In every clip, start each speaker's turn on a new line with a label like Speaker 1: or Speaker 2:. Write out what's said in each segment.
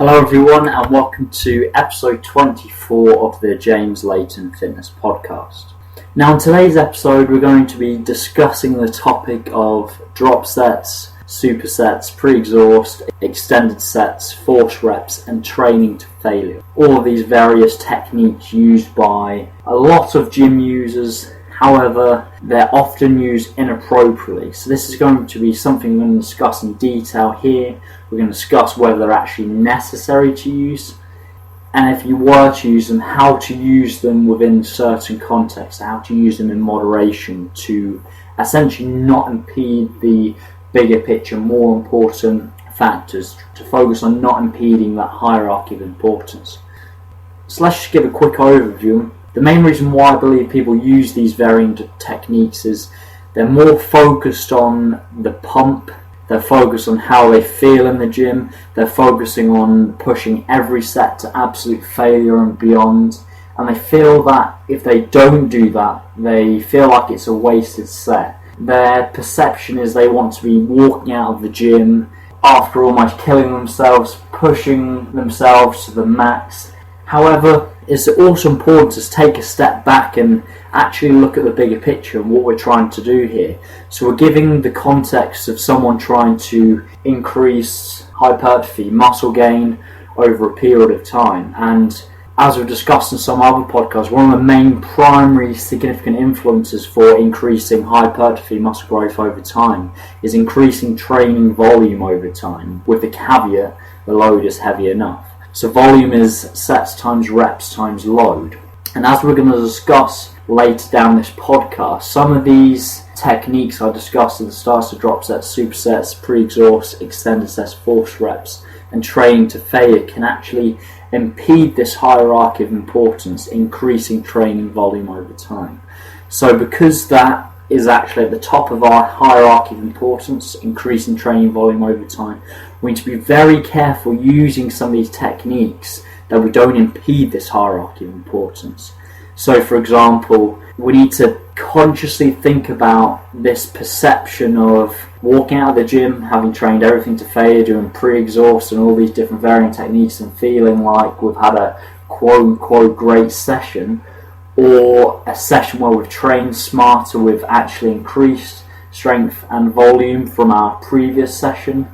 Speaker 1: Hello everyone and welcome to episode 24 of the Layton Fitness podcast. Now in today's episode we're going to be discussing the topic of drop sets, supersets, pre-exhaust, extended sets, force reps and training to failure. All of these various techniques used by a lot of gym users. However, they're often used inappropriately. So this is going to be something we're going to discuss in detail here. We're going to discuss whether they're actually necessary to use, and if you were to use them, how to use them within certain contexts, how to use them in moderation to essentially not impede the bigger picture, more important factors, to focus on not impeding that hierarchy of importance. So let's just give a quick overview. The main reason why I believe people use these varying techniques is they're more focused on the pump, they're focused on how they feel in the gym, they're focusing on pushing every set to absolute failure and beyond, and they feel that if they don't do that, they feel like it's a wasted set. Their perception is they want to be walking out of the gym after almost killing themselves, pushing themselves to the max. However, it's also important to take a step back and actually look at the bigger picture and what we're trying to do here. So we're giving the context of someone trying to increase hypertrophy, muscle gain over a period of time. And as we've discussed in some other podcasts, one of the main primary significant influences for increasing hypertrophy, muscle growth over time is increasing training volume over time, with the caveat the load is heavy enough. So volume is sets times reps times load. And as we're going to discuss later down this podcast, some of these techniques I discussed at the start of drop sets, supersets, pre-exhaust, extended sets, force reps, and training to failure can actually impede this hierarchy of importance, increasing training volume over time. So because that is actually at the top of our hierarchy of importance, increasing training volume over time, we need to be very careful using some of these techniques that we don't impede this hierarchy of importance. So for example, we need to consciously think about this perception of walking out of the gym, having trained everything to failure, doing pre-exhaust and all these different varying techniques and feeling like we've had a quote-unquote great session, or a session where we've trained smarter, we've actually increased strength and volume from our previous session.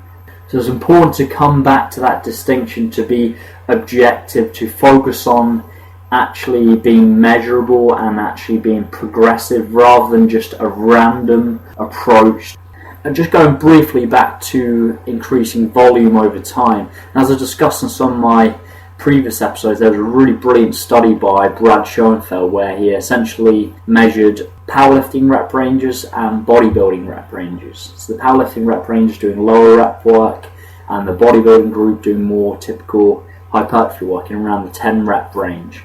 Speaker 1: So it's important to come back to that distinction, to be objective, to focus on actually being measurable and actually being progressive rather than just a random approach. And just going briefly back to increasing volume over time, as I discussed in some of my previous episodes, there was a really brilliant study by Brad Schoenfeld where he essentially measured powerlifting rep ranges and bodybuilding rep ranges. So the powerlifting rep range doing lower rep work and the bodybuilding group doing more typical hypertrophy work in around the 10 rep range.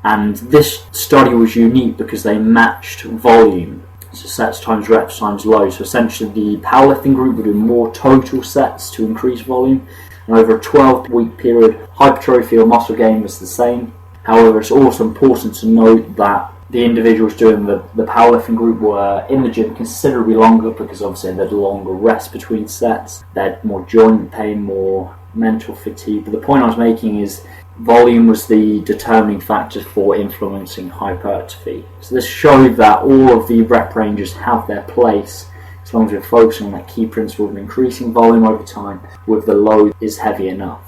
Speaker 1: And this study was unique because they matched volume. So sets times reps times load. So essentially the powerlifting group were doing more total sets to increase volume. And over a 12-week period, hypertrophy or muscle gain was the same. However, it's also important to note that the individuals doing the powerlifting group were in the gym considerably longer because obviously they had longer rest between sets. They had more joint pain, more mental fatigue. But the point I was making is volume was the determining factor for influencing hypertrophy. So this showed that all of the rep ranges have their place as long as we're focusing on that key principle of increasing volume over time with the load is heavy enough.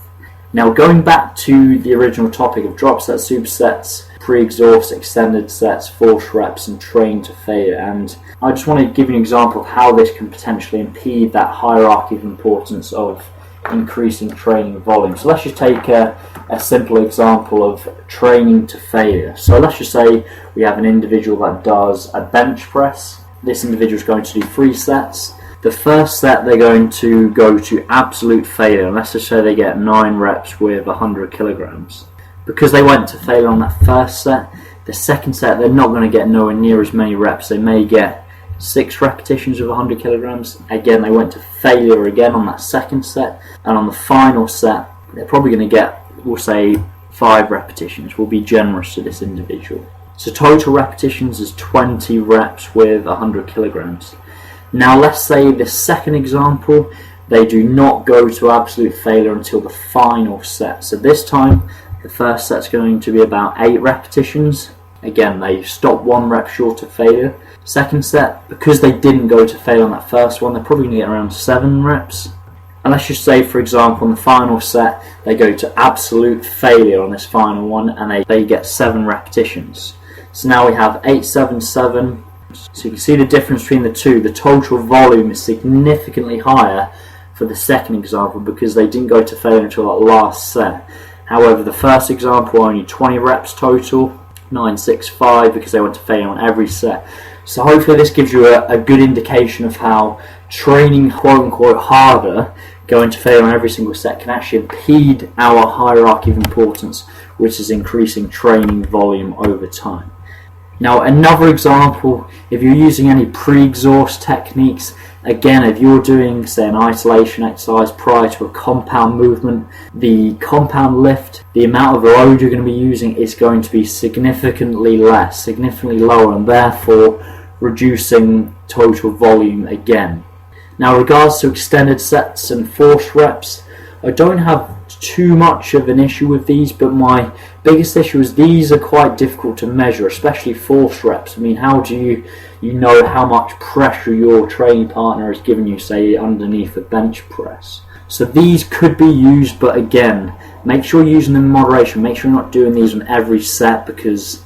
Speaker 1: Now going back to the original topic of drop sets, supersets, pre-exhaust, extended sets, force reps and train to failure, and I just want to give you an example of how this can potentially impede that hierarchy of importance of increasing training volume. So let's just take a simple example of training to failure. So let's just say we have an individual that does a bench press. This individual is going to do 3 sets. The first set they're going to go to absolute failure. Let's just say they get 9 reps with 100 kilograms. Because they went to failure on that first set, the second set they're not going to get nowhere near as many reps. They may get 6 repetitions of 100 kilograms. Again, they went to failure again on that second set. And on the final set, they're probably going to get, we'll say, 5 repetitions. We'll be generous to this individual. So total repetitions is 20 reps with 100 kilograms. Now let's say the second example, they do not go to absolute failure until the final set. So this time, the first set's going to be about 8 repetitions. Again, they stop 1 rep short of failure. Second set, because they didn't go to failure on that first one, they're probably going to get around 7 reps. And let's just say, for example, in the final set, they go to absolute failure on this final one, and they get 7 repetitions. So now we have 8, 7, 7. So you can see the difference between the two. The total volume is significantly higher for the second example because they didn't go to failure until that last set. However, the first example, only 20 reps total, 9, 6, 5, because they went to failure on every set. So hopefully this gives you a good indication of how training quote-unquote harder, going to failure on every single set, can actually impede our hierarchy of importance, which is increasing training volume over time. Now, another example, if you're using any pre-exhaust techniques, again, if you're doing, say, an isolation exercise prior to a compound movement, the compound lift, the amount of load you're going to be using is going to be significantly less, significantly lower, and therefore reducing total volume again. Now, in regards to extended sets and forced reps, I don't have too much of an issue with these, but my biggest issue is these are quite difficult to measure, especially forced reps. I mean, how do you know how much pressure your training partner has given you, say, underneath a bench press? So these could be used, but again, make sure you're using them in moderation. Make sure you're not doing these on every set because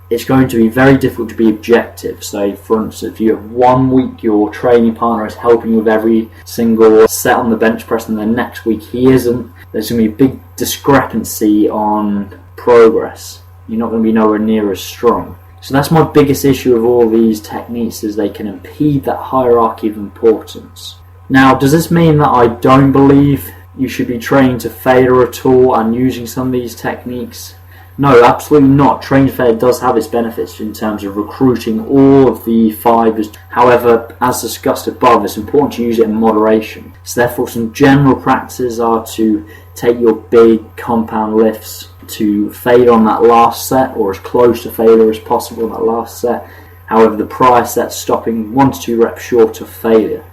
Speaker 1: it's going to be very difficult to be objective. So, for instance, if you have 1 week your training partner is helping you with every single set on the bench press and then next week he isn't, there's going to be a big discrepancy on progress. You're not going to be nowhere near as strong. So that's my biggest issue with all these techniques, is they can impede that hierarchy of importance. Now, does this mean that I don't believe you should be training to failure at all and using some of these techniques? No, absolutely not. Training to failure does have its benefits in terms of recruiting all of the fibres. However, as discussed above, it's important to use it in moderation. So therefore, some general practices are to take your big compound lifts to failure on that last set, or as close to failure as possible on that last set. However, the prior set stopping 1 to 2 reps short of failure.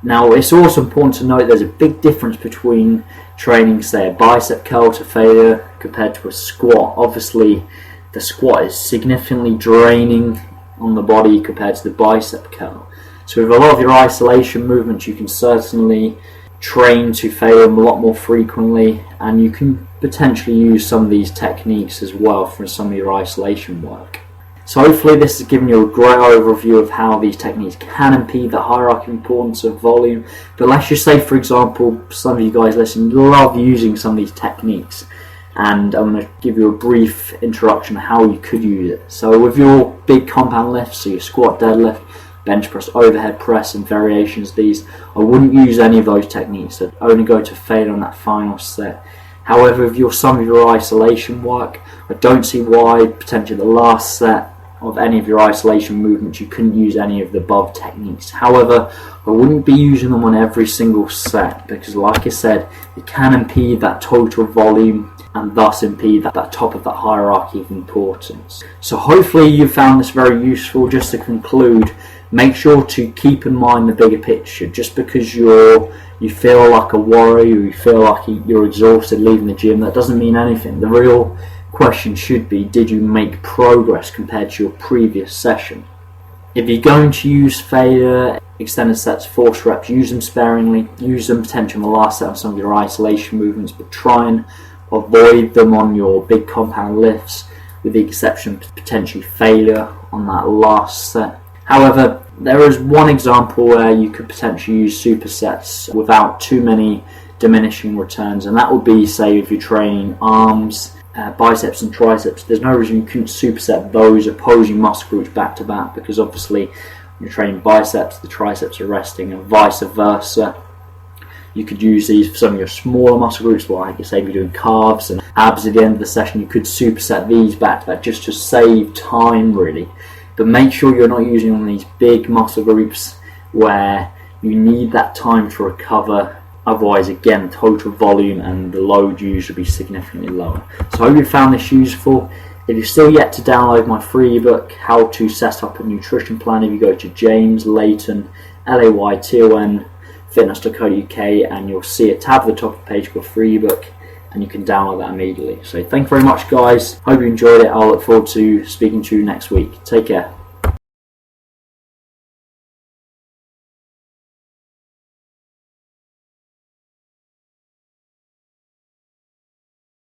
Speaker 1: Now, it's also important to note there's a big difference between training, say, a bicep curl to failure compared to a squat. Obviously, the squat is significantly draining on the body compared to the bicep curl. So with a lot of your isolation movements, you can certainly train to failure a lot more frequently, and you can potentially use some of these techniques as well for some of your isolation work. So hopefully this has given you a great overview of how these techniques can impede the hierarchy importance of volume. But let's just say, for example, some of you guys listening love using some of these techniques, and I'm going to give you a brief introduction of how you could use it. So with your big compound lifts, so your squat, deadlift, bench press, overhead press and variations of these, I wouldn't use any of those techniques. I'd only go to failure on that final set. However, if some of your isolation work, I don't see why potentially the last set of any of your isolation movements you couldn't use any of the above techniques. However, I wouldn't be using them on every single set because, like I said, it can impede that total volume and thus impede that top of that hierarchy of importance. So hopefully you found this very useful. Just to conclude, make sure to keep in mind the bigger picture. Just because you feel like a warrior, you feel like you're exhausted leaving the gym, that doesn't mean anything. The real question should be, did you make progress compared to your previous session? If you're going to use failure, extended sets, forced reps, use them sparingly, use them potentially on the last set of some of your isolation movements, but try and avoid them on your big compound lifts, with the exception of potentially failure on that last set. However, there is one example where you could potentially use supersets without too many diminishing returns, and that would be, say, if you're training arms, biceps and triceps. There's no reason you couldn't superset those opposing muscle groups back to back, because obviously when you're training biceps, the triceps are resting, and vice versa. You could use these for some of your smaller muscle groups, like say if you're doing calves and abs at the end of the session, you could superset these back to back just to save time really. But make sure you're not using on these big muscle groups where you need that time to recover. Otherwise, again, total volume and the load used will be significantly lower. So I hope you found this useful. If you're still yet to download my free ebook, How to Set Up a Nutrition Plan, if you go to James Layton, Layton iifym.fitness.co.uk, and you'll see a tab at the top of the page called free ebook, and you can download that immediately. So thank you very much, guys. Hope you enjoyed it. I'll look forward to speaking to you next week. Take care.